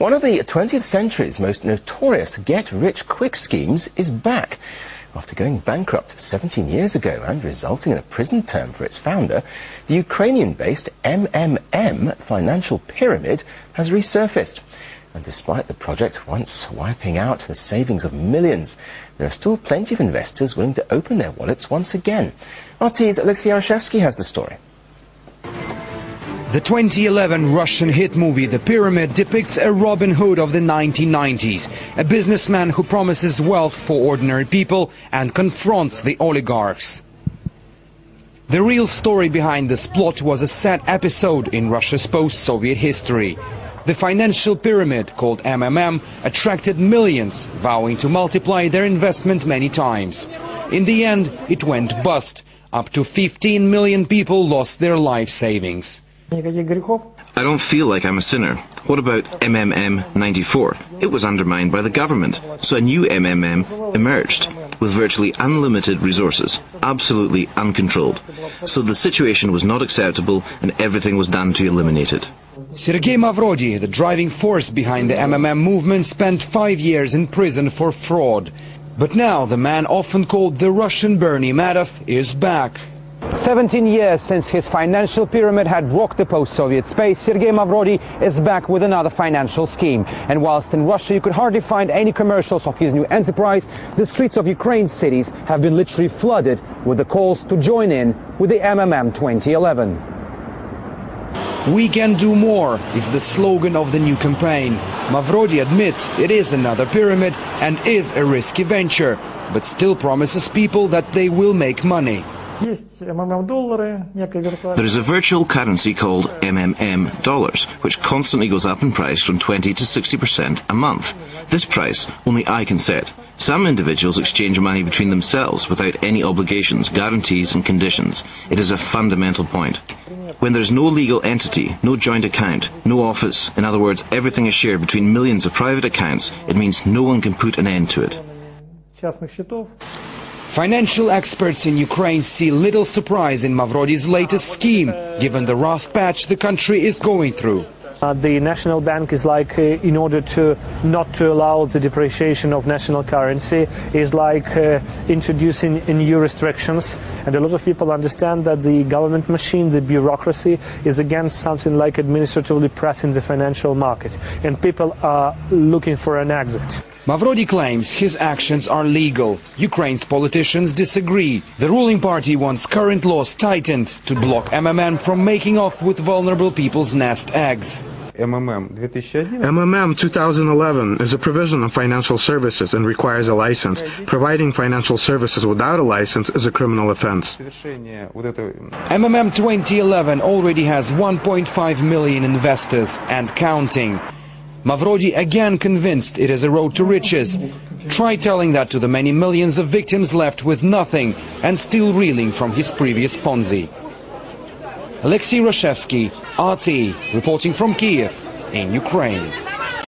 One of the 20th century's most notorious get-rich-quick schemes is back. After going bankrupt 17 years ago and resulting in a prison term for its founder, the Ukrainian-based MMM financial pyramid has resurfaced. And despite the project once wiping out the savings of millions, there are still plenty of investors willing to open their wallets once again. RT's Alexei Yarashevsky has the story. The 2011 Russian hit movie The Pyramid depicts a Robin Hood of the 1990s, a businessman who promises wealth for ordinary people and confronts the oligarchs. The real story behind this plot was a sad episode in Russia's post-Soviet history. The financial pyramid, called MMM, attracted millions, vowing to multiply their investment many times. In the end, it went bust. Up to 15 million people lost their life savings. I don't feel like I'm a sinner. What about MMM-94? It was undermined by the government, so a new MMM emerged with virtually unlimited resources, absolutely uncontrolled. So the situation was not acceptable and everything was done to eliminate it. Sergei Mavrodiy, the driving force behind the MMM movement, spent 5 years in prison for fraud. But now the man often called the Russian Bernie Madoff is back. 17 years since his financial pyramid had rocked the post-Soviet space, Sergei Mavrodiy is back with another financial scheme. And whilst in Russia you could hardly find any commercials of his new enterprise, the streets of Ukraine's cities have been literally flooded with the calls to join in with the MMM 2011. "We can do more" is the slogan of the new campaign. Mavrodiy admits it is another pyramid and is a risky venture, but still promises people that they will make money. There is a virtual currency called MMM dollars, which constantly goes up in price from 20 to 60% a month. This price only I can set. Some individuals exchange money between themselves without any obligations, guarantees and conditions. It is a fundamental point. When there is no legal entity, no joint account, no office, in other words, everything is shared between millions of private accounts, it means no one can put an end to it. Financial experts in Ukraine see little surprise in Mavrodiy's latest scheme, given the rough patch the country is going through. The National Bank is like, in order to not to allow the depreciation of national currency, is like introducing new restrictions. And a lot of people understand that the government machine, the bureaucracy, is against something like administratively pressing the financial market. And people are looking for an exit. Mavrodiy claims his actions are legal. Ukraine's politicians disagree. The ruling party wants current laws tightened to block MMM from making off with vulnerable people's nest eggs. MMM 2011 is a provision of financial services and requires a license. Providing financial services without a license is a criminal offense. MMM 2011 already has 1.5 million investors and counting. Mavrodiy again convinced it is a road to riches. Try telling that to the many millions of victims left with nothing and still reeling from his previous Ponzi. Alexei Yarashevsky, RT, reporting from Kiev in Ukraine.